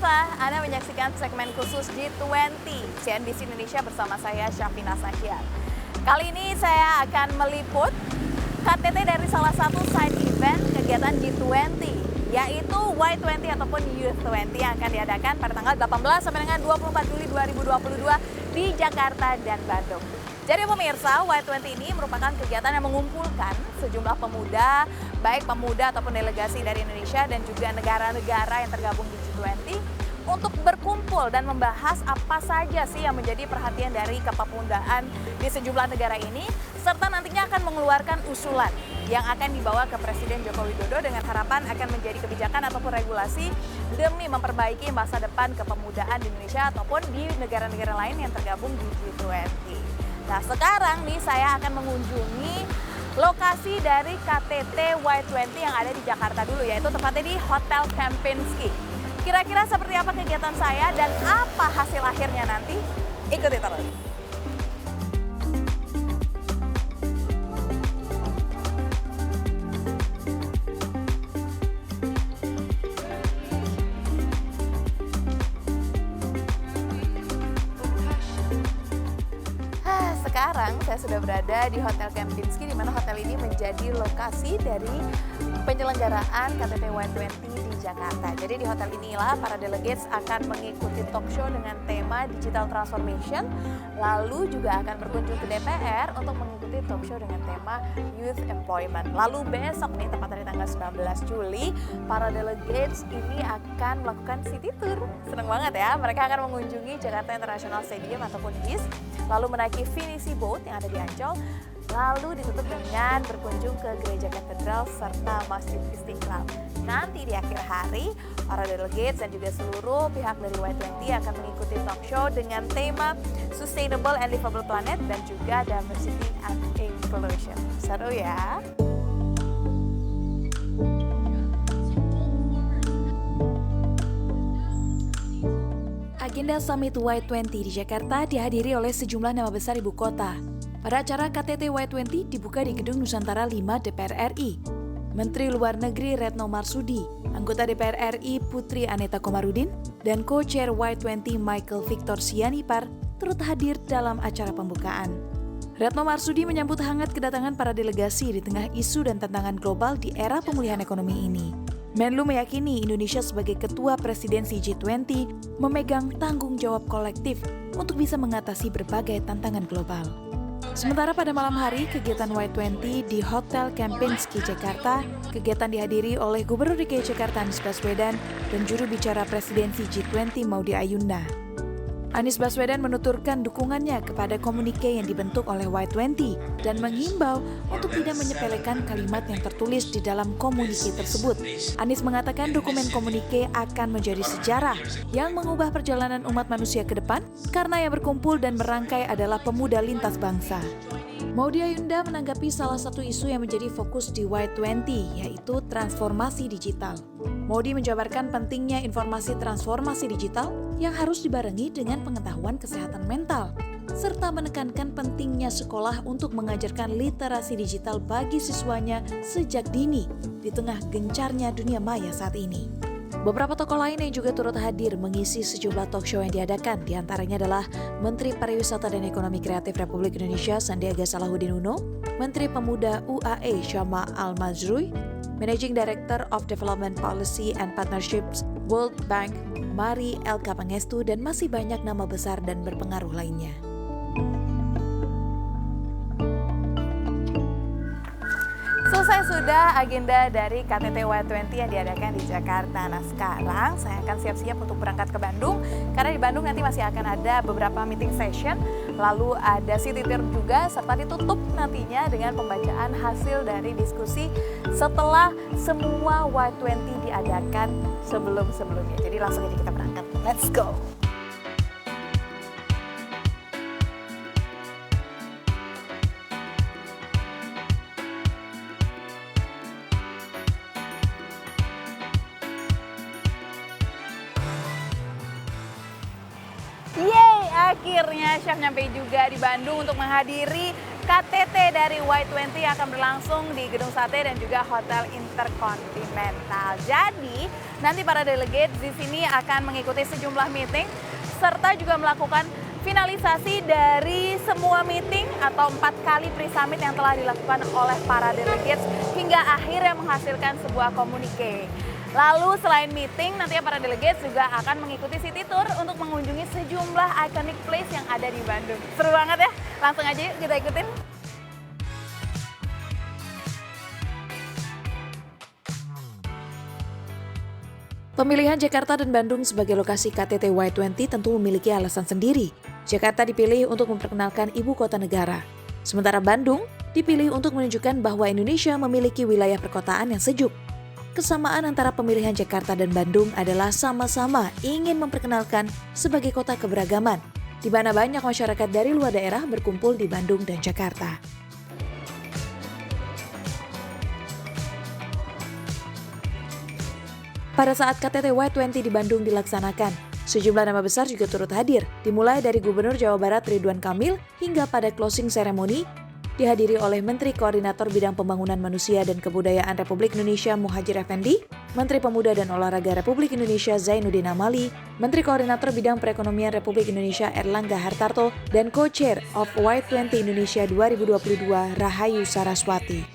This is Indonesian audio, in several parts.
pemirsa, Anda menyaksikan segmen khusus G20 CNBC Indonesia bersama saya Syafina Sakian. Kali ini saya akan meliput KTT dari salah satu side event kegiatan G20, yaitu Y20 ataupun Youth 20 yang akan diadakan pada tanggal 18 sampai dengan 24 Juli 2022 di Jakarta dan Bandung. Jadi pemirsa, Y20 ini merupakan kegiatan yang mengumpulkan sejumlah pemuda, baik pemuda ataupun delegasi dari Indonesia dan juga negara-negara yang tergabung di G20 untuk berkumpul dan membahas apa saja sih yang menjadi perhatian dari kepemudaan di sejumlah negara ini, serta nantinya akan mengeluarkan usulan yang akan dibawa ke Presiden Joko Widodo dengan harapan akan menjadi kebijakan ataupun regulasi demi memperbaiki masa depan kepemudaan di Indonesia ataupun di negara-negara lain yang tergabung di G20. Nah, sekarang nih saya akan mengunjungi lokasi dari KTT Y20 yang ada di Jakarta dulu, yaitu tepatnya di Hotel Kempinski. Kira-kira seperti apa kegiatan saya dan apa hasil akhirnya nanti? Ikuti terus. Sekarang saya sudah berada di Hotel Kempinski, di mana hotel ini menjadi lokasi dari penyelenggaraan KTT Y20 di Jakarta. Jadi di hotel inilah para delegates akan mengikuti talk show dengan tema Digital Transformation, lalu juga akan berkunjung ke DPR untuk mengikuti talk show dengan tema Youth Employment. Lalu besok nih, tepatnya di tanggal 19 Juli, para delegates ini akan melakukan city tour. Seneng banget ya, mereka akan mengunjungi Jakarta International Stadium ataupun JIS, lalu menaiki Finisi Boat yang ada di Ancol, lalu ditutup dengan berkunjung ke Gereja Katedral serta Masjid Istiqlal. Nanti di akhir hari, para delegates dan juga seluruh pihak dari Y20 akan mengikuti talk show dengan tema Sustainable and Livable Planet dan juga Diversity and Inclusion. Seru ya! Agenda Summit Y20 di Jakarta dihadiri oleh sejumlah nama besar ibu kota. Pada acara KTT Y20 dibuka di Gedung Nusantara 5 DPR RI. Menteri Luar Negeri Retno Marsudi, anggota DPR RI Putri Aneta Komarudin, dan Co-Chair Y20 Michael Victor Sianipar turut hadir dalam acara pembukaan. Retno Marsudi menyambut hangat kedatangan para delegasi di tengah isu dan tantangan global di era pemulihan ekonomi ini. Menlu meyakini Indonesia sebagai ketua presidensi G20 memegang tanggung jawab kolektif untuk bisa mengatasi berbagai tantangan global. Sementara pada malam hari, kegiatan Y20 di Hotel Kempinski Jakarta, kegiatan dihadiri oleh Gubernur DKI Jakarta Anies Baswedan dan juru bicara presidensi G20 Maudy Ayunda. Anies Baswedan menuturkan dukungannya kepada komunike yang dibentuk oleh Y20 dan menghimbau untuk tidak menyepelekan kalimat yang tertulis di dalam komunike tersebut. Anies mengatakan dokumen komunike akan menjadi sejarah yang mengubah perjalanan umat manusia ke depan karena yang berkumpul dan merangkai adalah pemuda lintas bangsa. Maudy Ayunda menanggapi salah satu isu yang menjadi fokus di Y20, yaitu transformasi digital. Maudy menjabarkan pentingnya informasi transformasi digital yang harus dibarengi dengan pengetahuan kesehatan mental, serta menekankan pentingnya sekolah untuk mengajarkan literasi digital bagi siswanya sejak dini di tengah gencarnya dunia maya saat ini. Beberapa tokoh lain yang juga turut hadir mengisi sejumlah talk show yang diadakan, diantaranya adalah Menteri Pariwisata dan Ekonomi Kreatif Republik Indonesia Sandiaga Salahuddin Uno, Menteri Pemuda UAE Syama Al-Mazrui, Managing Director of Development Policy and Partnerships World Bank Mari Elka Pangestu, dan masih banyak nama besar dan berpengaruh lainnya. Selesai sudah agenda dari KTT Y20 yang diadakan di Jakarta. Nah, sekarang saya akan siap-siap untuk berangkat ke Bandung, karena di Bandung nanti masih akan ada beberapa meeting session, lalu ada city tour juga, serta ditutup nantinya dengan pembacaan hasil dari diskusi setelah semua Y20 diadakan sebelum-sebelumnya. Jadi langsung aja kita berangkat. Let's go! Yeay, akhirnya Chef nyampe juga di Bandung untuk menghadiri KTT dari Y20 akan berlangsung di Gedung Sate dan juga Hotel Intercontinental. Jadi, nanti para delegate di sini akan mengikuti sejumlah meeting serta juga melakukan finalisasi dari semua meeting atau 4 kali pre-summit yang telah dilakukan oleh para delegates hingga akhirnya menghasilkan sebuah komunike. Lalu selain meeting, nanti para delegates juga akan mengikuti city tour untuk mengunjungi sejumlah iconic place yang ada di Bandung. Seru banget ya, langsung aja yuk kita ikutin. Pemilihan Jakarta dan Bandung sebagai lokasi KTT Y20 tentu memiliki alasan sendiri. Jakarta dipilih untuk memperkenalkan ibu kota negara. Sementara Bandung dipilih untuk menunjukkan bahwa Indonesia memiliki wilayah perkotaan yang sejuk. Kesamaan antara pemilihan Jakarta dan Bandung adalah sama-sama ingin memperkenalkan sebagai kota keberagaman, di mana banyak masyarakat dari luar daerah berkumpul di Bandung dan Jakarta. Pada saat KTT Y20 di Bandung dilaksanakan, sejumlah nama besar juga turut hadir, dimulai dari Gubernur Jawa Barat Ridwan Kamil hingga pada closing ceremony dihadiri oleh Menteri Koordinator Bidang Pembangunan Manusia dan Kebudayaan Republik Indonesia Muhadjir Effendi, Menteri Pemuda dan Olahraga Republik Indonesia Zainuddin Amali, Menteri Koordinator Bidang Perekonomian Republik Indonesia Erlangga Hartarto, dan Co-Chair of Y20 Indonesia 2022 Rahayu Saraswati.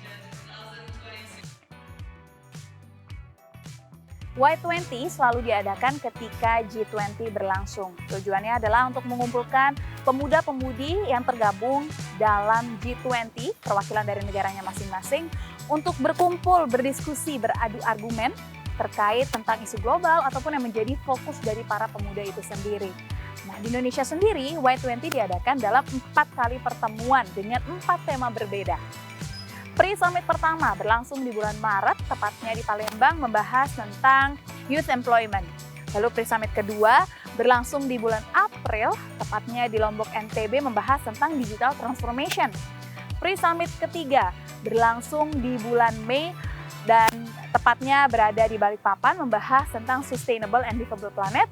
Y20 selalu diadakan ketika G20 berlangsung. Tujuannya adalah untuk mengumpulkan pemuda-pemudi yang tergabung dalam G20, perwakilan dari negaranya masing-masing, untuk berkumpul, berdiskusi, beradu argumen terkait tentang isu global ataupun yang menjadi fokus dari para pemuda itu sendiri. Nah, di Indonesia sendiri, Y20 diadakan dalam 4 kali pertemuan dengan 4 tema berbeda. Pre-summit pertama berlangsung di bulan Maret, tepatnya di Palembang, membahas tentang youth employment. Lalu pre-summit kedua berlangsung di bulan April, tepatnya di Lombok NTB, membahas tentang digital transformation. Pre-summit ketiga berlangsung di bulan Mei dan tepatnya berada di Balikpapan, membahas tentang sustainable and livable planet.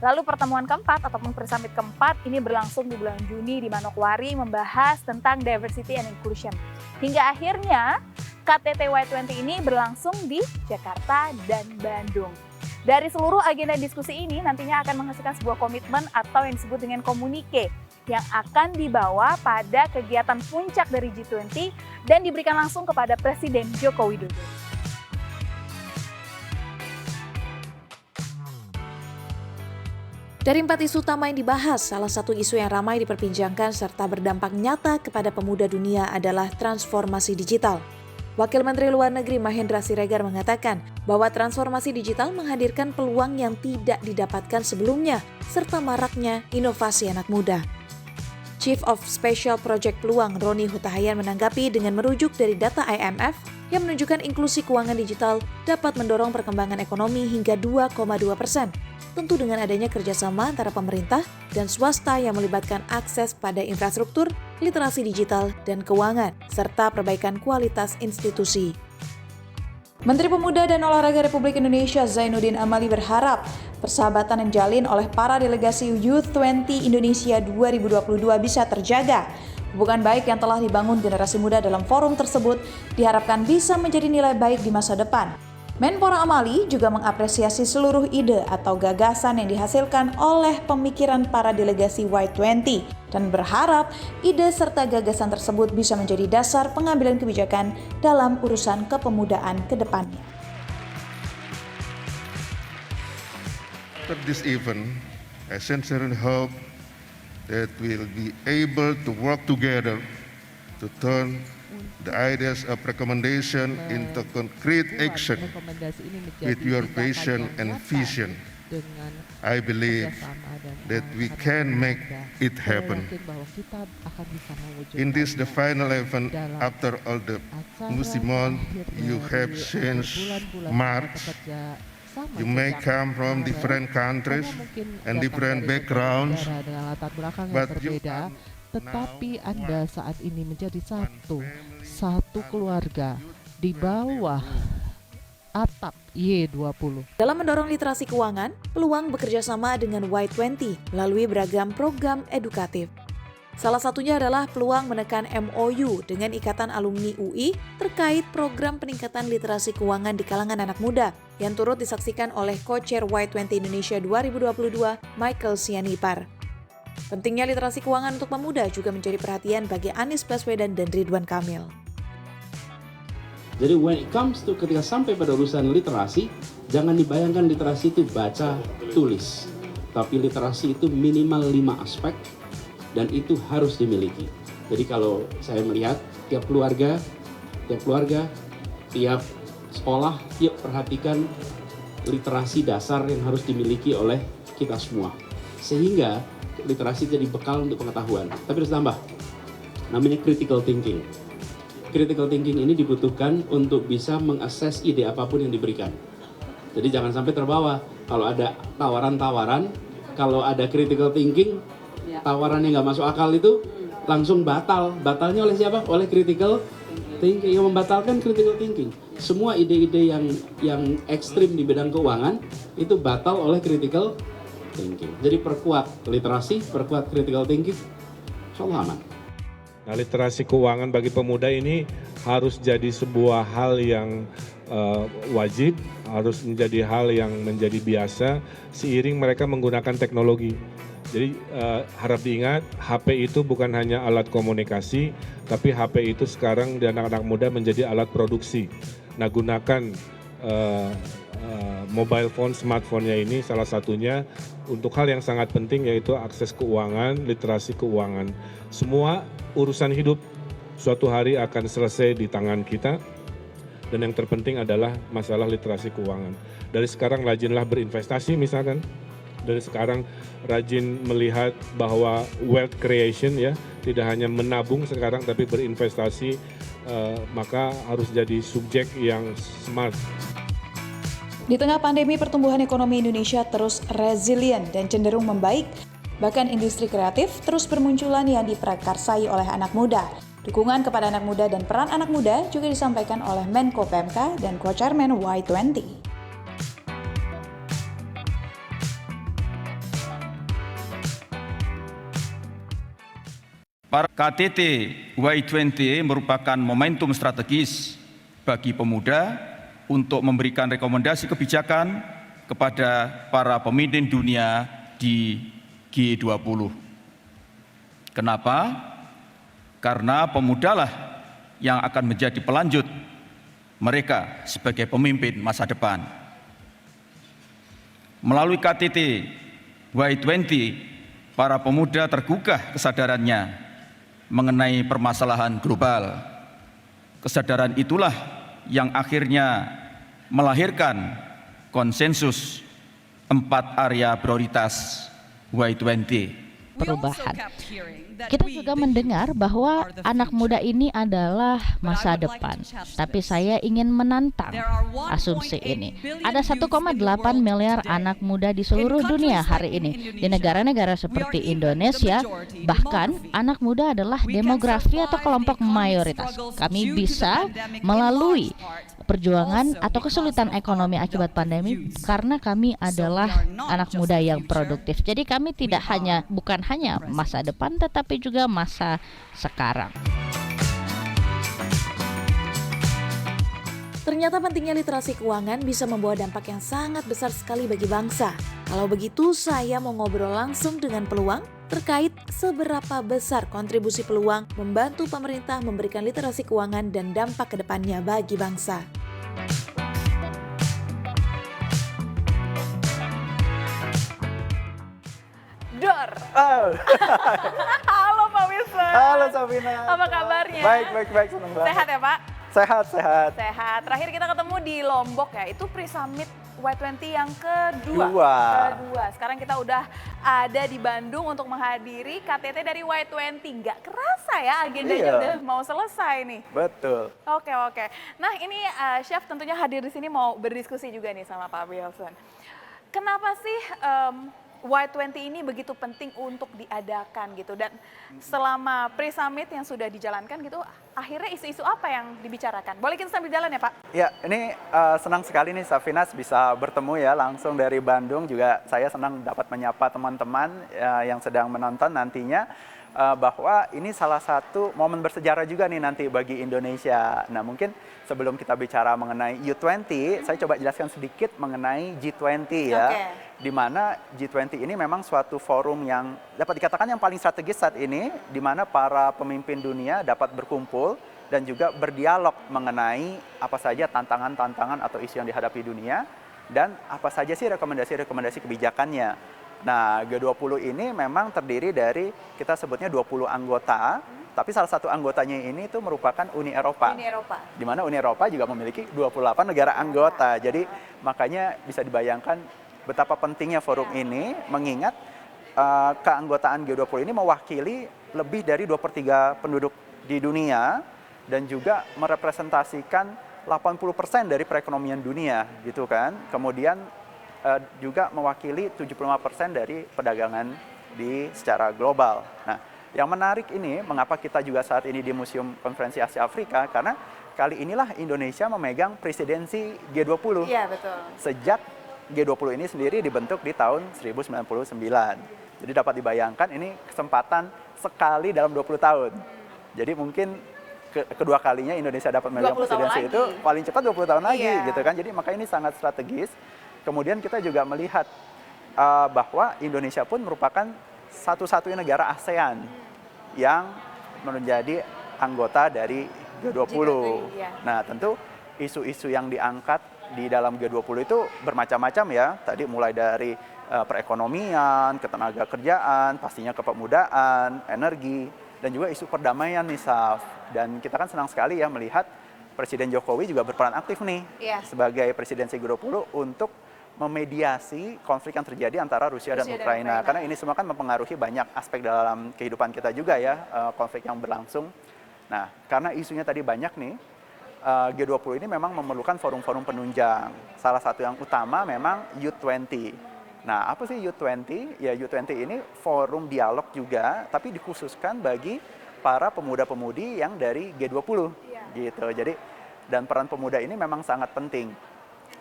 Lalu pertemuan keempat ataupun pre-summit keempat ini berlangsung di bulan Juni di Manokwari, membahas tentang diversity and inclusion. Hingga akhirnya KTT Y20 ini berlangsung di Jakarta dan Bandung. Dari seluruh agenda diskusi ini nantinya akan menghasilkan sebuah komitmen atau yang disebut dengan komunike yang akan dibawa pada kegiatan puncak dari G20 dan diberikan langsung kepada Presiden Joko Widodo. Dari 4 isu utama yang dibahas, salah satu isu yang ramai diperbincangkan serta berdampak nyata kepada pemuda dunia adalah transformasi digital. Wakil Menteri Luar Negeri Mahendra Siregar mengatakan bahwa transformasi digital menghadirkan peluang yang tidak didapatkan sebelumnya, serta maraknya inovasi anak muda. Chief of Special Project Peluang Roni Hutahayan menanggapi dengan merujuk dari data IMF yang menunjukkan inklusi keuangan digital dapat mendorong perkembangan ekonomi hingga 2,2%. Tentu dengan adanya kerjasama antara pemerintah dan swasta yang melibatkan akses pada infrastruktur, literasi digital, dan keuangan, serta perbaikan kualitas institusi. Menteri Pemuda dan Olahraga Republik Indonesia Zainuddin Amali berharap persahabatan yang dijalin oleh para delegasi Youth20 Indonesia 2022 bisa terjaga. Hubungan baik yang telah dibangun generasi muda dalam forum tersebut diharapkan bisa menjadi nilai baik di masa depan. Menpora Amali juga mengapresiasi seluruh ide atau gagasan yang dihasilkan oleh pemikiran para delegasi Y20 dan berharap ide serta gagasan tersebut bisa menjadi dasar pengambilan kebijakan dalam urusan kepemudaan ke depannya. After this event, I sincerely hope that we'll be able to work together to turn the ideas of recommendation into concrete action with your vision and vision. I believe that we can make it happen. In this, the final event, after all the musimon you have since March, you may come from different countries and different backgrounds, but you tetapi Anda saat ini menjadi satu keluarga di bawah atap Y20. Dalam mendorong literasi keuangan, peluang bekerja sama dengan Y20 melalui beragam program edukatif. Salah satunya adalah peluang menekan MOU dengan Ikatan Alumni UI terkait program peningkatan literasi keuangan di kalangan anak muda yang turut disaksikan oleh Co-Chair Y20 Indonesia 2022, Michael Sianipar. Pentingnya literasi keuangan untuk pemuda juga menjadi perhatian bagi Anies Baswedan dan Ridwan Kamil. Jadi when it comes to ketika sampai pada urusan literasi, jangan dibayangkan literasi itu baca, tulis. Tapi literasi itu minimal 5 aspek dan itu harus dimiliki. Jadi kalau saya melihat tiap keluarga, tiap sekolah, yuk perhatikan literasi dasar yang harus dimiliki oleh kita semua. Sehingga literasi jadi bekal untuk pengetahuan. Tapi harus tambah, namanya critical thinking. Critical thinking ini dibutuhkan untuk bisa mengakses ide apapun yang diberikan. Jadi jangan sampai terbawa. Kalau ada tawaran-tawaran, kalau ada critical thinking, tawaran yang nggak masuk akal itu langsung batal. Batalnya oleh siapa? Oleh critical thinking. Yang membatalkan critical thinking. Semua ide-ide yang ekstrim di bidang keuangan itu batal oleh critical thinking. Jadi perkuat literasi, perkuat critical thinking, insya Allah aman. Nah, literasi keuangan bagi pemuda ini harus jadi sebuah hal yang wajib, harus menjadi hal yang menjadi biasa seiring mereka menggunakan teknologi. Jadi harap diingat, HP itu bukan hanya alat komunikasi, tapi HP itu sekarang di anak-anak muda menjadi alat produksi. Nah, gunakan mobile phone, smartphone-nya ini salah satunya untuk hal yang sangat penting, yaitu akses keuangan, literasi keuangan. Semua urusan hidup suatu hari akan selesai di tangan kita, dan yang terpenting adalah masalah literasi keuangan. Dari sekarang rajinlah berinvestasi misalkan, dari sekarang rajin melihat bahwa wealth creation ya, tidak hanya menabung sekarang tapi berinvestasi, maka harus jadi subjek yang smart. Di tengah pandemi, pertumbuhan ekonomi Indonesia terus resilient dan cenderung membaik. Bahkan industri kreatif terus bermunculan yang diprakarsai oleh anak muda. Dukungan kepada anak muda dan peran anak muda juga disampaikan oleh Menko PMK dan Co-Chairman Y20. Para KTT Y20 merupakan momentum strategis bagi pemuda untuk memberikan rekomendasi kebijakan kepada para pemimpin dunia di G20. Kenapa? Karena pemudalah yang akan menjadi pelanjut mereka sebagai pemimpin masa depan. Melalui KTT Y20, para pemuda tergugah kesadarannya mengenai permasalahan global. Kesadaran itulah yang akhirnya melahirkan konsensus 4 area prioritas Y20. Perubahan. Kita juga mendengar bahwa anak muda ini adalah masa depan. Tapi saya ingin menantang asumsi ini. Ada 1,8 miliar anak muda di seluruh dunia hari ini. Di negara-negara seperti Indonesia, bahkan anak muda adalah demografi atau kelompok mayoritas. Kami bisa melalui perjuangan atau kesulitan ekonomi akibat pandemi karena kami adalah anak muda yang produktif. Jadi kami bukan hanya masa depan tetapi juga masa sekarang. Ternyata pentingnya literasi keuangan bisa membawa dampak yang sangat besar sekali bagi bangsa. Kalau begitu, saya mau ngobrol langsung dengan Peluang terkait seberapa besar kontribusi Peluang membantu pemerintah memberikan literasi keuangan dan dampak ke depannya bagi bangsa. Dor. Halo Pak Wilson. Halo Safina. Apa kabarnya? Baik, senang banget. Sehat ya Pak? Sehat. Sehat. Terakhir kita ketemu di Lombok ya, itu Pre-Summit Y20 yang kedua. Sekarang kita udah ada di Bandung untuk menghadiri KTT dari Y20. Nggak kerasa ya agendanya udah mau selesai nih. Betul. Oke. Nah ini Chef tentunya hadir di sini mau berdiskusi juga nih sama Pak Wilson. Kenapa sih Y20 ini begitu penting untuk diadakan gitu, dan selama pre-summit yang sudah dijalankan gitu, akhirnya isu-isu apa yang dibicarakan? Boleh kita sambil jalan ya Pak? Ya, ini senang sekali nih Safinas bisa bertemu ya langsung dari Bandung. Juga saya senang dapat menyapa teman-teman yang sedang menonton nantinya. bahwa ini salah satu momen bersejarah juga nih nanti bagi Indonesia. Nah, mungkin sebelum kita bicara mengenai U20, saya coba jelaskan sedikit mengenai G20 ya. Di mana G20 ini memang suatu forum yang dapat dikatakan yang paling strategis saat ini, di mana para pemimpin dunia dapat berkumpul dan juga berdialog mengenai apa saja tantangan-tantangan atau isu yang dihadapi dunia dan apa saja sih rekomendasi-rekomendasi kebijakannya. Nah, G20 ini memang terdiri dari, kita sebutnya 20 anggota, tapi salah satu anggotanya ini itu merupakan Uni Eropa. Uni Eropa. Di mana Uni Eropa juga memiliki 28 negara anggota. Jadi makanya bisa dibayangkan betapa pentingnya forum ini, mengingat keanggotaan G20 ini mewakili lebih dari 2/3 penduduk di dunia dan juga merepresentasikan 80% dari perekonomian dunia, gitu kan. Kemudian juga mewakili 75% dari perdagangan secara global. Nah, yang menarik ini, mengapa kita juga saat ini di Museum Konferensi Asia Afrika, karena kali inilah Indonesia memegang presidensi G20. Iya, betul. Sejak G20 ini sendiri dibentuk di tahun 1999. Jadi dapat dibayangkan ini kesempatan sekali dalam 20 tahun. Jadi mungkin kedua kalinya Indonesia dapat memegang presidensi itu paling cepat 20 tahun lagi, gitu kan. Jadi maka ini sangat strategis. Kemudian kita juga melihat bahwa Indonesia pun merupakan satu-satunya negara ASEAN yang menjadi anggota dari G20. Nah, tentu isu-isu yang diangkat di dalam G20 itu bermacam-macam ya. Tadi mulai dari perekonomian, ketenaga kerjaan, pastinya kepemudaan, energi, dan juga isu perdamaian nih, Saf. Dan kita kan senang sekali ya melihat Presiden Jokowi juga berperan aktif nih sebagai presidensi G20 untuk memediasi konflik yang terjadi antara Rusia dan Ukraina. Karena ini semua kan mempengaruhi banyak aspek dalam kehidupan kita juga ya, konflik yang berlangsung. Nah, karena isunya tadi banyak nih, G20 ini memang memerlukan forum-forum penunjang. Salah satu yang utama memang U20. Nah, apa sih U20? Ya, U20 ini forum dialog juga, tapi dikhususkan bagi para pemuda-pemudi yang dari G20. Gitu. Jadi, dan peran pemuda ini memang sangat penting.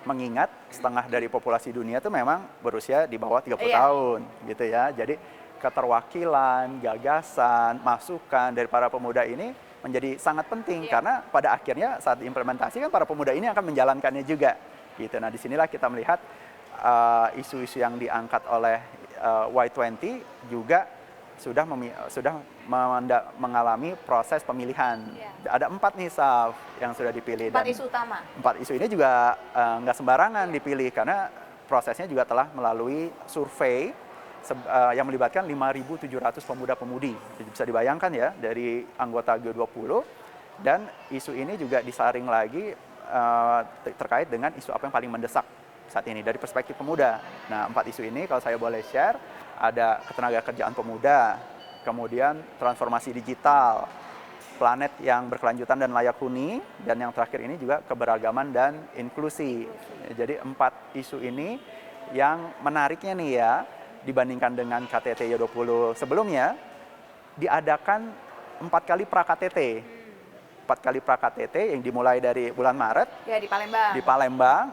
Mengingat setengah dari populasi dunia itu memang berusia di bawah 30 tahun, gitu ya. Jadi keterwakilan, gagasan, masukan dari para pemuda ini menjadi sangat penting karena pada akhirnya saat diimplementasi kan para pemuda ini akan menjalankannya juga, gitu. Nah, disinilah kita melihat isu-isu yang diangkat oleh Y20 juga sudah mengalami proses pemilihan. Ada 4 nih, Saf, yang sudah dipilih. 4 isu utama. 4 isu ini juga nggak sembarangan dipilih karena prosesnya juga telah melalui survei yang melibatkan 5.700 pemuda-pemudi. Bisa dibayangkan ya, dari anggota G20. Dan isu ini juga disaring lagi terkait dengan isu apa yang paling mendesak saat ini dari perspektif pemuda. Nah, 4 isu ini kalau saya boleh share, ada ketenaga kerjaan pemuda, kemudian transformasi digital, planet yang berkelanjutan dan layak huni, dan yang terakhir ini juga keberagaman dan inklusi. Jadi 4 isu ini yang menariknya nih ya, dibandingkan dengan KTT Y20 sebelumnya, diadakan 4 kali pra-KTT. 4 kali pra-KTT yang dimulai dari bulan Maret. Ya, di Palembang. Di Palembang,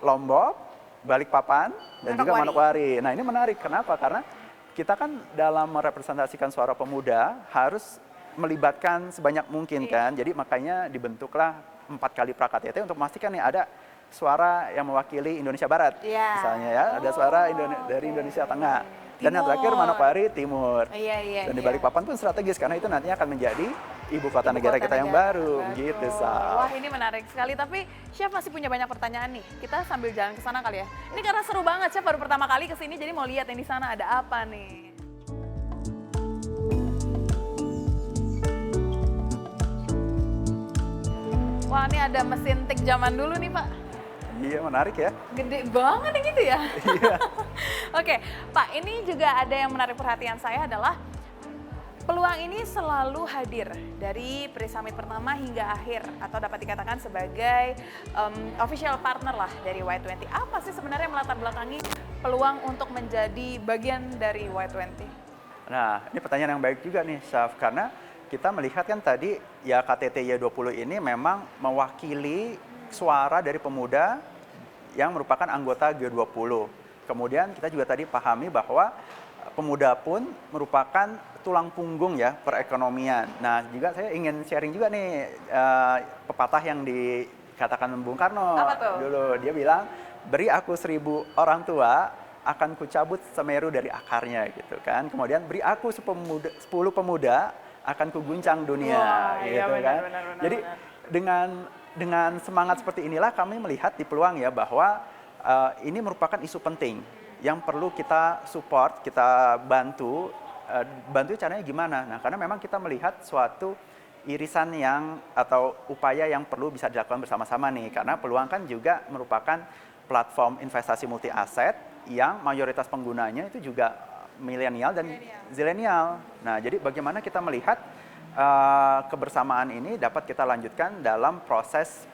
Lombok, Balikpapan, dan juga Manokwari. Nah, ini menarik. Kenapa? Karena kita kan dalam merepresentasikan suara pemuda harus melibatkan sebanyak mungkin kan. Jadi makanya dibentuklah 4 kali pra-KTT untuk memastikan nih ada suara yang mewakili Indonesia Barat. Misalnya ya, ada suara dari Indonesia Tengah. Dan yang terakhir Manokwari Timur. Dan di Balikpapan pun strategis karena itu nantinya akan menjadi ibu kota negara kita yang baru. Gitu, Sal. Wah, ini menarik sekali. Tapi Chef masih punya banyak pertanyaan nih. Kita sambil jalan ke sana kali ya. Ini karena seru banget, Chef baru pertama kali ke sini jadi mau lihat yang di sana ada apa nih. Wah, ini ada mesin tik zaman dulu nih, Pak. Iya, menarik ya. Gede banget yang gitu ya. Iya. Oke, Pak, ini juga ada yang menarik perhatian saya adalah peluang ini selalu hadir dari pre-summit pertama hingga akhir atau dapat dikatakan sebagai official partner lah dari Y20. Apa sih sebenarnya melatar belakangi peluang untuk menjadi bagian dari Y20? Nah, ini pertanyaan yang baik juga nih, Syaf, karena kita melihat kan tadi ya KTT Y20 ini memang mewakili suara dari pemuda yang merupakan anggota G20. Kemudian kita juga tadi pahami bahwa pemuda pun merupakan tulang punggung ya perekonomian. Nah, juga saya ingin sharing juga nih pepatah yang dikatakan Bung Karno. Apa tuh? Dulu dia bilang, beri aku 1000 orang tua, akan kucabut Semeru dari akarnya gitu kan. Kemudian beri aku 10 pemuda, akan kuguncang dunia. Wah, gitu iya, benar, kan. benar, Jadi dengan semangat seperti inilah kami melihat di peluang ya bahwa ini merupakan isu penting yang perlu kita support, kita bantu. Bantu caranya gimana? Nah, karena memang kita melihat suatu irisan atau upaya yang perlu bisa dilakukan bersama-sama nih. Karena peluang kan juga merupakan platform investasi multi aset yang mayoritas penggunanya itu juga milenial dan zilenial. Nah, jadi bagaimana kita melihat kebersamaan ini dapat kita lanjutkan dalam proses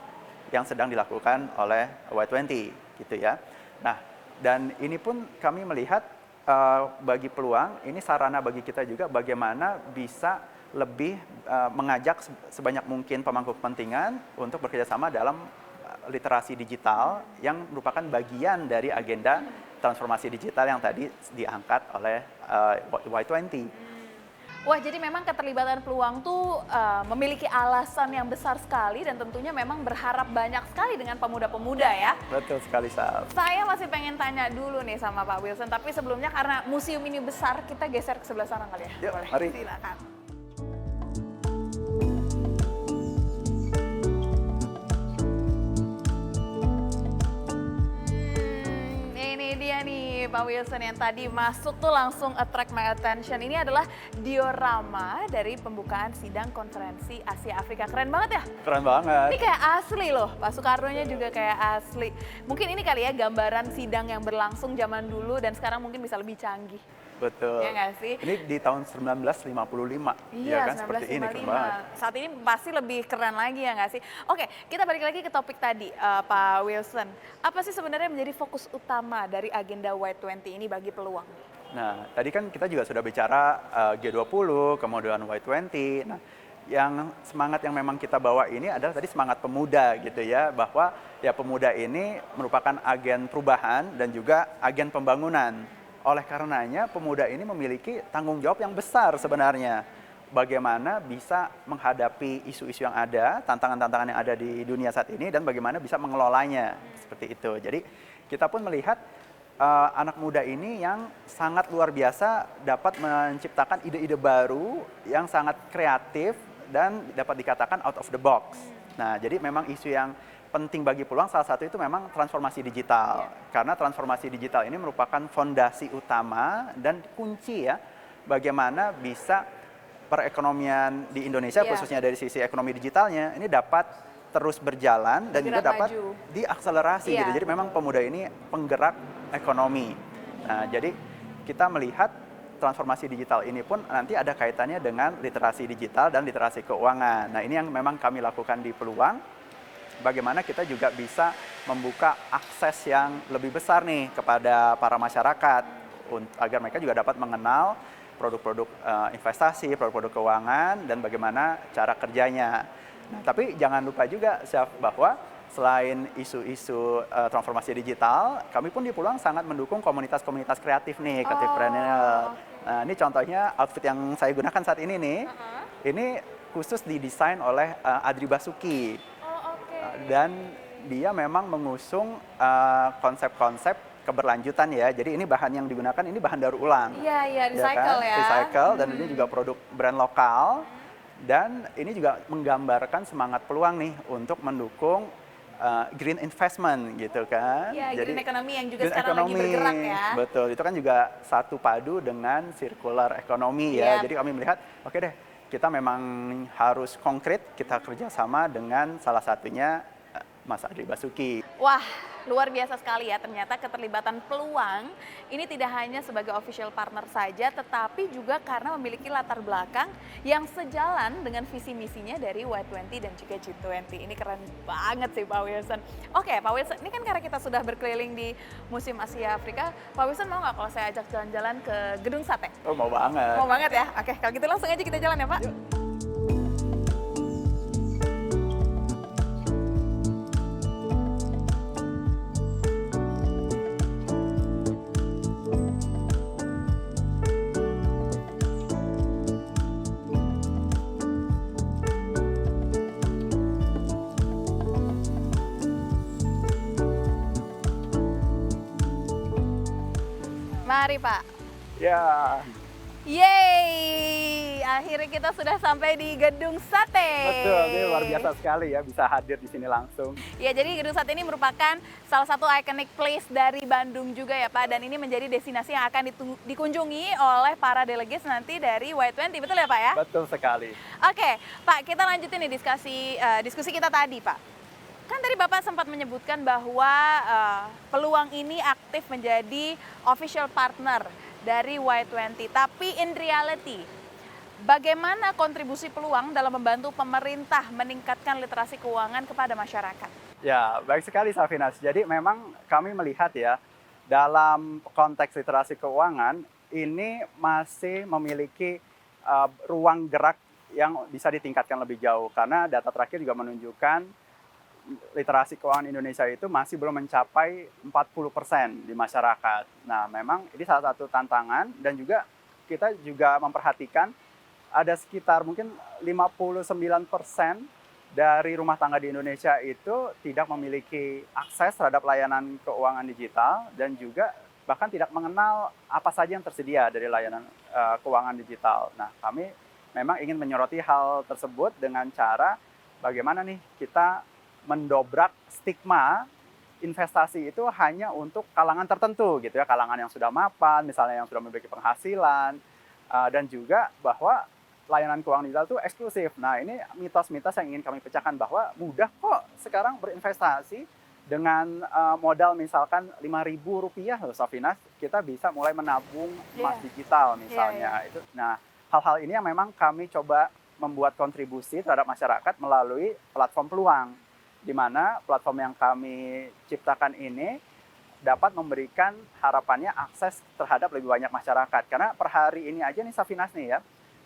yang sedang dilakukan oleh Y20 gitu ya. Nah, dan ini pun kami melihat bagi peluang, ini sarana bagi kita juga bagaimana bisa lebih mengajak sebanyak mungkin pemangku kepentingan untuk bekerjasama dalam literasi digital yang merupakan bagian dari agenda transformasi digital yang tadi diangkat oleh Y20. Wah, jadi memang keterlibatan peluang tuh memiliki alasan yang besar sekali dan tentunya memang berharap banyak sekali dengan pemuda-pemuda ya. Betul sekali, Sal. Saya masih pengen tanya dulu nih sama Pak Wilson, tapi sebelumnya karena museum ini besar, kita geser ke sebelah sana kali ya. Yuk, mari. Silakan. Ini dia nih Pak Wilson yang tadi masuk tuh langsung attract my attention. Ini adalah diorama dari pembukaan sidang konferensi Asia Afrika. Keren banget ya? Keren banget. Ini kayak asli loh, Pak Soekarno-nya juga kayak asli. Mungkin ini kali ya gambaran sidang yang berlangsung zaman dulu dan sekarang mungkin bisa lebih canggih. Betul. Ya nggak sih? Ini di tahun 1955. Iya, ya kan? Seperti ini, keren banget. Saat ini pasti lebih keren lagi ya nggak sih? Oke, kita balik lagi ke topik tadi, Pak Wilson. Apa sih sebenarnya menjadi fokus utama dari agenda Y20 ini bagi peluang? Nah, tadi kan kita juga sudah bicara G20, kemudian Y20. Nah, yang semangat yang memang kita bawa ini adalah tadi semangat pemuda gitu ya, bahwa ya pemuda ini merupakan agen perubahan dan juga agen pembangunan. Oleh karenanya pemuda ini memiliki tanggung jawab yang besar sebenarnya. Bagaimana bisa menghadapi isu-isu yang ada, tantangan-tantangan yang ada di dunia saat ini, dan bagaimana bisa mengelolanya, seperti itu. Jadi kita pun melihat anak muda ini yang sangat luar biasa dapat menciptakan ide-ide baru yang sangat kreatif dan dapat dikatakan out of the box. Nah, jadi memang isu yang penting bagi peluang salah satu itu memang transformasi digital. Karena transformasi digital ini merupakan fondasi utama dan kunci ya bagaimana bisa perekonomian di Indonesia khususnya dari sisi ekonomi digitalnya ini dapat terus berjalan dan juga dapat diakselerasi gitu. Jadi memang pemuda ini penggerak ekonomi. Nah, jadi kita melihat transformasi digital ini pun nanti ada kaitannya dengan literasi digital dan literasi keuangan. Nah, ini yang memang kami lakukan di peluang. Bagaimana kita juga bisa membuka akses yang lebih besar nih kepada para masyarakat agar mereka juga dapat mengenal produk-produk investasi, produk-produk keuangan dan bagaimana cara kerjanya. Nah, tapi jangan lupa juga Syaf, bahwa selain isu-isu transformasi digital, kami pun di Peluang sangat mendukung komunitas-komunitas kreatif nih, kreatifpreneur. Nah, ini contohnya outfit yang saya gunakan saat ini nih. Ini khusus didesain oleh Adri Basuki. Dan dia memang mengusung konsep-konsep keberlanjutan ya. Jadi ini bahan yang digunakan ini bahan daur ulang. Iya, recycle ya. Recycle dan ini juga produk brand lokal. Dan ini juga menggambarkan semangat peluang nih untuk mendukung green investment gitu kan. Iya, jadi green economy yang juga sekarang lagi bergerak ya. Betul, itu kan juga satu padu dengan circular economy ya. Jadi kami melihat, oke deh, kita memang harus konkret, kita kerjasama dengan salah satunya Mas Adri Basuki. Wah, luar biasa sekali ya, ternyata keterlibatan peluang ini tidak hanya sebagai official partner saja, tetapi juga karena memiliki latar belakang yang sejalan dengan visi misinya dari Y20 dan juga G20. Ini keren banget sih Pak Wilson. Oke Pak Wilson, ini kan karena kita sudah berkeliling di Museum Asia Afrika, Pak Wilson mau nggak kalau saya ajak jalan-jalan ke Gedung Sate? Oh mau banget. Mau banget ya? Oke, kalau gitu langsung aja kita jalan ya Pak. Yuk. Mari Pak. Ya. Yeay, akhirnya kita sudah sampai di Gedung Sate. Betul, ini luar biasa sekali ya bisa hadir di sini langsung. Ya, jadi Gedung Sate ini merupakan salah satu iconic place dari Bandung juga ya Pak, dan ini menjadi destinasi yang akan dikunjungi oleh para delegates nanti dari Y20, betul ya Pak ya? Betul sekali. Oke, Pak, kita lanjutin nih diskusi kita tadi Pak. Kan tadi Bapak sempat menyebutkan bahwa peluang ini aktif menjadi official partner dari Y20, tapi in reality, bagaimana kontribusi peluang dalam membantu pemerintah meningkatkan literasi keuangan kepada masyarakat? Ya, baik sekali Safinas. Jadi memang kami melihat ya, dalam konteks literasi keuangan, ini masih memiliki ruang gerak yang bisa ditingkatkan lebih jauh. Karena data terakhir juga menunjukkan literasi keuangan Indonesia itu masih belum mencapai 40% di masyarakat. Nah, memang ini salah satu tantangan dan juga kita juga memperhatikan ada sekitar mungkin 59% dari rumah tangga di Indonesia itu tidak memiliki akses terhadap layanan keuangan digital dan juga bahkan tidak mengenal apa saja yang tersedia dari layanan keuangan digital. Nah, kami memang ingin menyoroti hal tersebut dengan cara bagaimana nih kita mendobrak stigma investasi itu hanya untuk kalangan tertentu gitu ya, kalangan yang sudah mapan, misalnya yang sudah memiliki penghasilan, dan juga bahwa layanan keuangan digital itu eksklusif. Nah, ini mitos-mitos yang ingin kami pecahkan bahwa mudah kok sekarang berinvestasi dengan modal misalkan Rp5.000 loh Safinas, kita bisa mulai menabung emas digital misalnya. Itu. Nah, hal-hal ini yang memang kami coba membuat kontribusi terhadap masyarakat melalui platform peluang, di mana platform yang kami ciptakan ini dapat memberikan harapannya akses terhadap lebih banyak masyarakat. Karena per hari ini aja nih Safinas nih ya,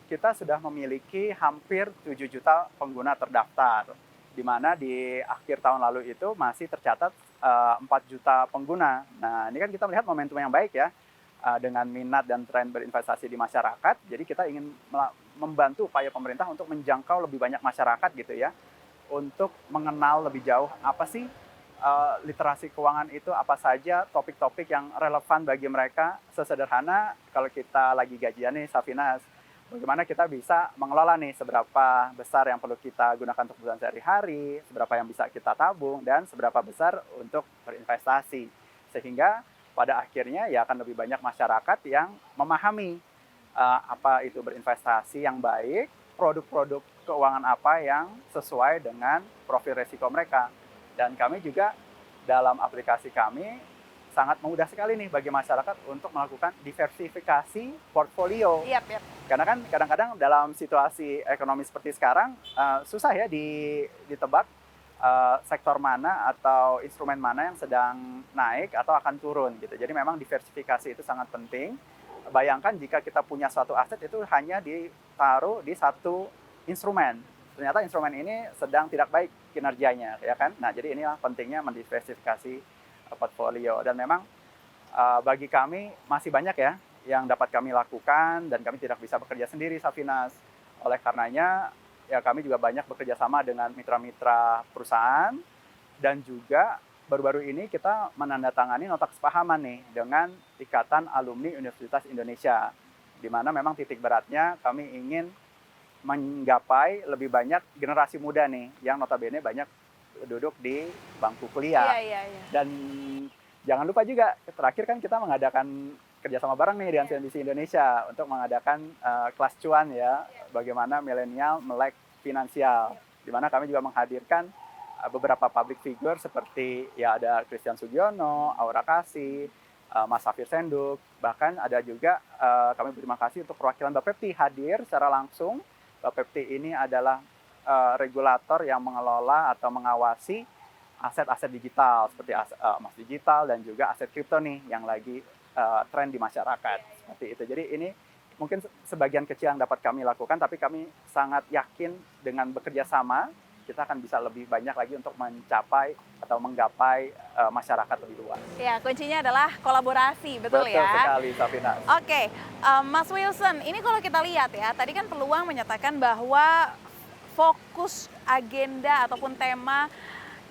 kita sudah memiliki hampir 7 juta pengguna terdaftar. Di mana di akhir tahun lalu itu masih tercatat 4 juta pengguna. Nah, ini kan kita melihat momentum yang baik ya, dengan minat dan tren berinvestasi di masyarakat. Jadi kita ingin membantu upaya pemerintah untuk menjangkau lebih banyak masyarakat gitu ya, untuk mengenal lebih jauh apa sih literasi keuangan itu, apa saja topik-topik yang relevan bagi mereka. Sesederhana kalau kita lagi gajian nih Safinas, bagaimana kita bisa mengelola nih seberapa besar yang perlu kita gunakan untuk kebutuhan sehari-hari, seberapa yang bisa kita tabung, dan seberapa besar untuk berinvestasi. Sehingga pada akhirnya ya akan lebih banyak masyarakat yang memahami apa itu berinvestasi yang baik, produk-produk keuangan apa yang sesuai dengan profil resiko mereka. Dan kami juga dalam aplikasi kami sangat mudah sekali nih bagi masyarakat untuk melakukan diversifikasi portfolio. Karena kan kadang-kadang dalam situasi ekonomi seperti sekarang susah ya ditebak sektor mana atau instrumen mana yang sedang naik atau akan turun gitu. Jadi memang diversifikasi itu sangat penting. Bayangkan jika kita punya suatu aset itu hanya ditaruh di satu instrumen. Ternyata instrumen ini sedang tidak baik kinerjanya, ya kan? Nah, jadi inilah pentingnya mendiversifikasi portfolio. Dan memang bagi kami masih banyak ya yang dapat kami lakukan dan kami tidak bisa bekerja sendiri, Safinas. Oleh karenanya, ya kami juga banyak bekerja sama dengan mitra-mitra perusahaan dan juga baru-baru ini kita menandatangani nota kesepahaman nih dengan Ikatan Alumni Universitas Indonesia, di mana memang titik beratnya kami ingin menggapai lebih banyak generasi muda nih yang notabene banyak duduk di bangku kuliah. Dan jangan lupa juga terakhir kan kita mengadakan kerjasama bareng nih dengan CNBC Indonesia untuk mengadakan kelas cuan ya, bagaimana milenial melek finansial, di mana kami juga menghadirkan beberapa public figure seperti ya ada Christian Sugiono, Aura Kasih, Mas Safir Senduk, bahkan ada juga kami berterima kasih untuk perwakilan Bapepti hadir secara langsung. Bapepti ini adalah regulator yang mengelola atau mengawasi aset-aset digital seperti emas digital dan juga aset kripto nih yang lagi tren di masyarakat seperti itu. Jadi ini mungkin sebagian kecil yang dapat kami lakukan, tapi kami sangat yakin dengan bekerja sama kita akan bisa lebih banyak lagi untuk mencapai atau menggapai masyarakat lebih luas. Ya, kuncinya adalah kolaborasi, betul ya? Betul sekali, Safinas. Oke, Mas Wilson, ini kalau kita lihat ya, tadi kan Peluang menyatakan bahwa fokus agenda ataupun tema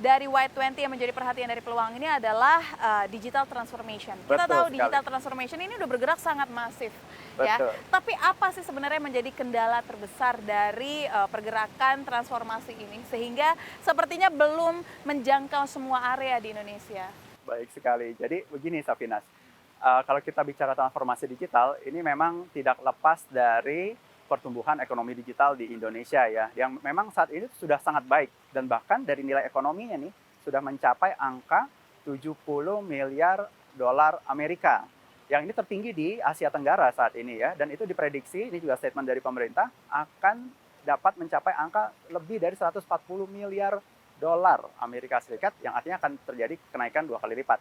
dari Y20 yang menjadi perhatian dari peluang ini adalah digital transformation. Kita tahu sekali. digital transformation ini udah bergerak sangat masif. Ya. Betul. Tapi apa sih sebenarnya menjadi kendala terbesar dari pergerakan transformasi ini sehingga sepertinya belum menjangkau semua area di Indonesia? Baik sekali. Jadi begini Safinas, kalau kita bicara transformasi digital, ini memang tidak lepas dari pertumbuhan ekonomi digital di Indonesia ya, yang memang saat ini sudah sangat baik dan bahkan dari nilai ekonominya nih sudah mencapai angka 70 miliar dolar Amerika. Yang ini tertinggi di Asia Tenggara saat ini ya, dan itu diprediksi, ini juga statement dari pemerintah, akan dapat mencapai angka lebih dari 140 miliar dolar Amerika Serikat, yang artinya akan terjadi kenaikan 2 kali lipat.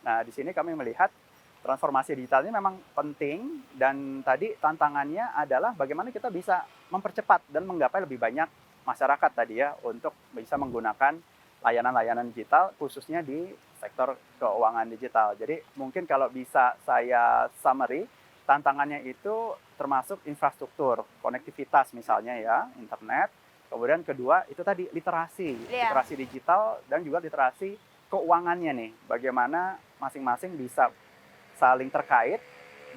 Nah, di sini kami melihat transformasi digital ini memang penting, dan tadi tantangannya adalah bagaimana kita bisa mempercepat dan menggapai lebih banyak masyarakat tadi ya untuk bisa menggunakan layanan-layanan digital khususnya di sektor keuangan digital. Jadi mungkin kalau bisa saya summary, tantangannya itu termasuk infrastruktur, konektivitas misalnya ya, internet. Kemudian kedua itu tadi literasi, literasi digital dan juga literasi keuangannya nih. Bagaimana masing-masing bisa saling terkait,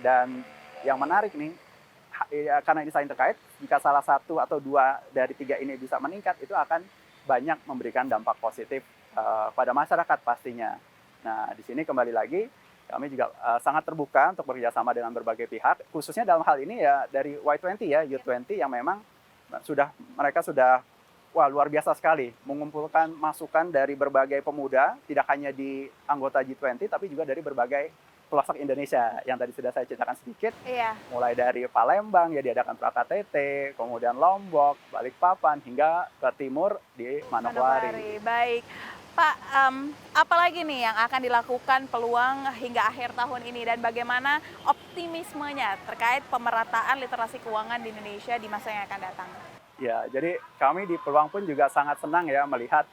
dan yang menarik nih, karena ini saling terkait, jika salah satu atau dua dari tiga ini bisa meningkat, itu akan banyak memberikan dampak positif pada masyarakat pastinya. Nah, di sini kembali lagi, kami juga sangat terbuka untuk bekerjasama dengan berbagai pihak, khususnya dalam hal ini ya dari Y20 ya, Youth20 yang memang mereka sudah luar biasa sekali mengumpulkan masukan dari berbagai pemuda, tidak hanya di anggota G20 tapi juga dari berbagai pelosok Indonesia yang tadi sudah saya ceritakan sedikit. Iya. Mulai dari Palembang ya diadakan Pra-KTT, kemudian Lombok, Balikpapan hingga ke timur di Manokwari. Baik. Pak, apalagi nih yang akan dilakukan peluang hingga akhir tahun ini dan bagaimana optimismenya terkait pemerataan literasi keuangan di Indonesia di masa yang akan datang? Ya, jadi kami di Peluang pun juga sangat senang ya melihat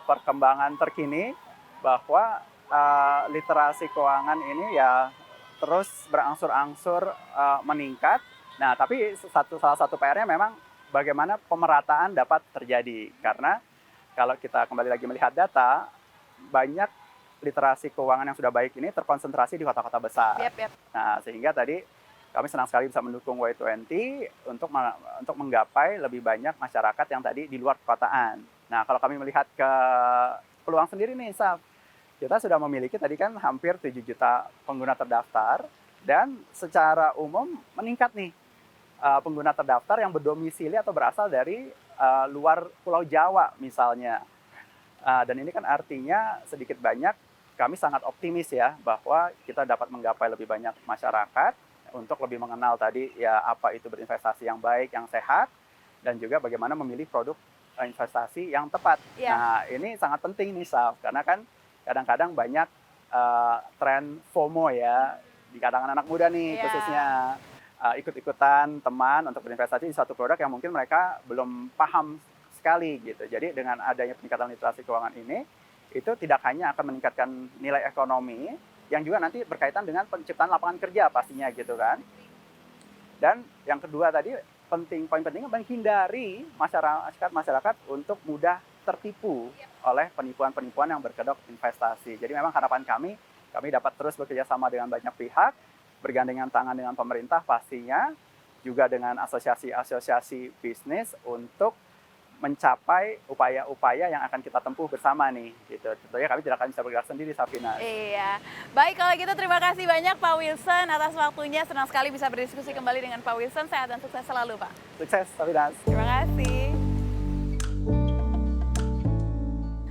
perkembangan terkini bahwa literasi keuangan ini ya terus berangsur-angsur meningkat. Nah, tapi salah satu PR-nya memang bagaimana pemerataan dapat terjadi. Karena kalau kita kembali lagi melihat data, banyak literasi keuangan yang sudah baik ini terkonsentrasi di kota-kota besar. Yep. Nah, sehingga tadi kami senang sekali bisa mendukung Y20 untuk menggapai lebih banyak masyarakat yang tadi di luar perkotaan. Nah, kalau kami melihat ke peluang sendiri nih, Saf, kita sudah memiliki tadi kan hampir 7 juta pengguna terdaftar, dan secara umum meningkat nih pengguna terdaftar yang berdomisili atau berasal dari luar Pulau Jawa misalnya. Dan ini kan artinya sedikit banyak kami sangat optimis ya bahwa kita dapat menggapai lebih banyak masyarakat untuk lebih mengenal tadi ya apa itu berinvestasi yang baik, yang sehat, dan juga bagaimana memilih produk investasi yang tepat. Yeah. Nah, ini sangat penting nih, Saf, karena kan kadang-kadang banyak tren FOMO ya di kalangan anak muda nih, khususnya ikut-ikutan teman untuk berinvestasi di suatu produk yang mungkin mereka belum paham sekali gitu. Jadi dengan adanya peningkatan literasi keuangan ini, itu tidak hanya akan meningkatkan nilai ekonomi, yang juga nanti berkaitan dengan penciptaan lapangan kerja pastinya gitu kan. Dan yang kedua tadi poin pentingnya menghindari masyarakat untuk mudah tertipu oleh penipuan-penipuan yang berkedok investasi. Jadi memang harapan kami dapat terus bekerja sama dengan banyak pihak, bergandengan tangan dengan pemerintah pastinya, juga dengan asosiasi-asosiasi bisnis untuk mencapai upaya-upaya yang akan kita tempuh bersama nih, gitu. Tentunya kami tidak akan bisa bergerak sendiri, Safinas. Iya. Baik, kalau gitu terima kasih banyak Pak Wilson atas waktunya. Senang sekali bisa berdiskusi kembali dengan Pak Wilson. Sehat dan sukses selalu, Pak. Sukses, Safinas. Terima kasih.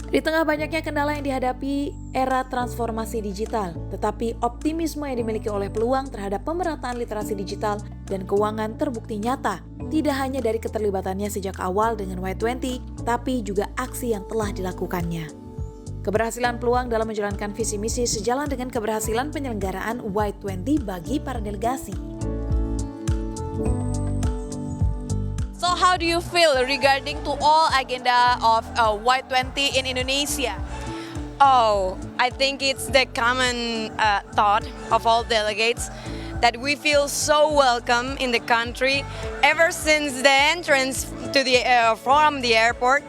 Di tengah banyaknya kendala yang dihadapi era transformasi digital, tetapi optimisme yang dimiliki oleh peluang terhadap pemerataan literasi digital dan keuangan terbukti nyata, tidak hanya dari keterlibatannya sejak awal dengan Y20, tapi juga aksi yang telah dilakukannya. Keberhasilan peluang dalam menjalankan visi misi sejalan dengan keberhasilan penyelenggaraan Y20 bagi para delegasi. So how do you feel regarding to all agenda of Y20 in Indonesia? Oh, I think it's the common thought of all delegates that we feel so welcome in the country ever since the entrance to from the airport.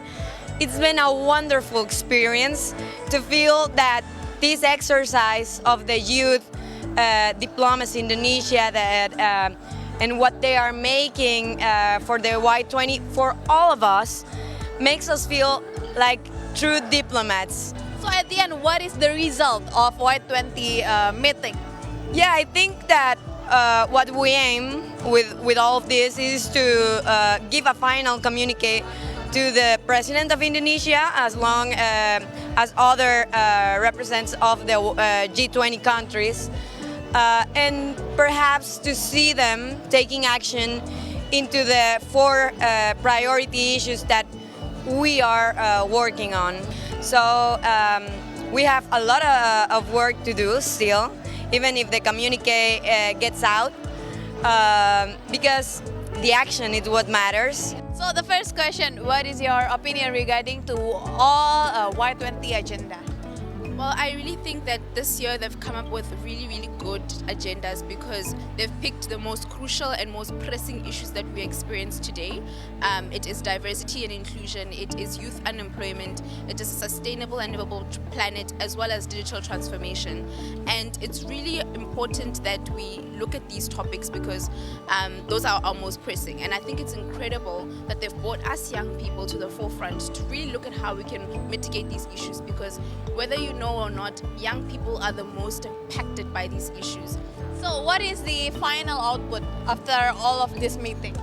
it's been a wonderful experience to feel that this exercise of the youth diplomacy in Indonesia and what they are making for the Y20 for all of us makes us feel like true diplomats. So at the end, what is the result of Y20 meeting? Yeah, I think that what we aim with all of this is to give a final communique to the President of Indonesia, as long as other representatives of the G20 countries, and perhaps to see them taking action into the 4 priority issues that we are working on. So we have a lot of work to do still, even if the communique gets out, because the action is what matters. So the first question, what is your opinion regarding to all Y20 agenda? Well, I really think that this year they've come up with really, really good agendas because they've picked the most crucial and most pressing issues that we experience today. It is diversity and inclusion, it is youth unemployment, it is a sustainable and livable planet, as well as digital transformation. And it's really important that we look at these topics because those are our most pressing. And I think it's incredible that they've brought us young people to the forefront to really look at how we can mitigate these issues, because whether you know or not, young people are the most impacted by these issues. So what is the final output after all of this meeting?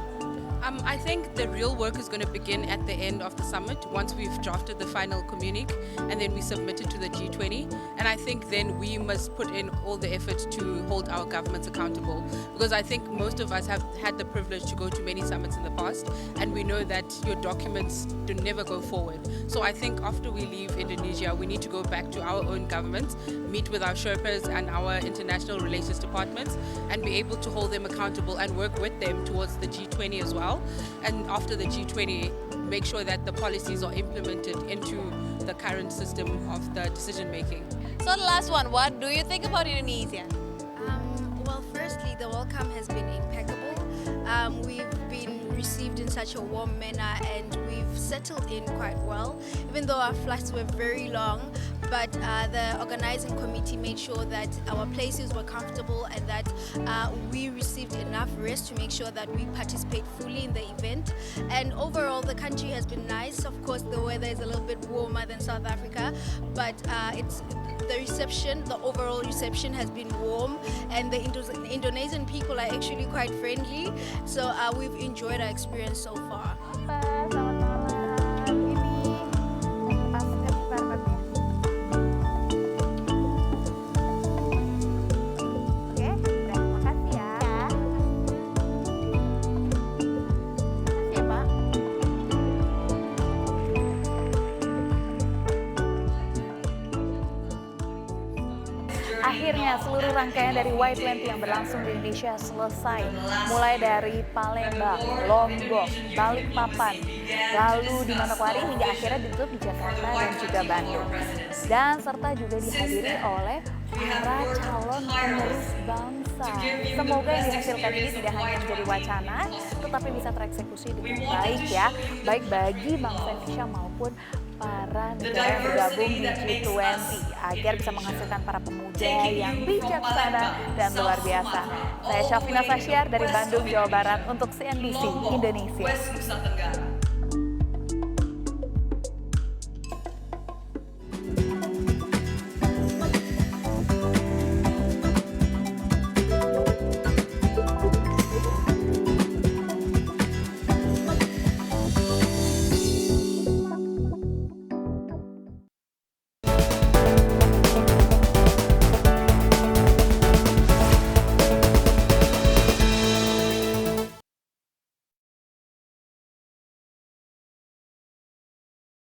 I think the real work is going to begin at the end of the summit once we've drafted the final communique and then we submit it to the G20. And I think then we must put in all the effort to hold our governments accountable, because I think most of us have had the privilege to go to many summits in the past and we know that your documents do never go forward. So I think after we leave Indonesia, we need to go back to our own governments, meet with our Sherpas and our international relations departments and be able to hold them accountable and work with them towards the G20 as well. And after the G20, make sure that the policies are implemented into the current system of the decision making. So the last one, what do you think about Indonesia? Well, firstly, the welcome has been impeccable. We've been received in such a warm manner and we've settled in quite well, even though our flights were very long. But the organizing committee made sure that our places were comfortable and that we received enough rest to make sure that we participate fully in the event. And overall, the country has been nice. Of course, the weather is a little bit warmer than South Africa, but the overall reception has been warm, and the Indonesian people are actually quite friendly. So we've enjoyed our experience so far. Akhirnya seluruh rangkaian dari Y20 yang berlangsung di Indonesia selesai, mulai dari Palembang, Lombok, Balikpapan, lalu di Manokwari hingga akhirnya ditutup di Jakarta dan juga Bandung. Dan serta juga dihadiri oleh para calon penerus bangsa. Semoga yang dihasilkan ini tidak hanya menjadi wacana, tetapi bisa tereksekusi dengan baik ya, baik bagi bangsa Indonesia maupun para negara yang bergabung di G20 agar bisa menghasilkan para pemuda yang bijaksana dan luar biasa. Saya Syafina Sasyar dari Bandung, Jawa Barat untuk CNBC Indonesia.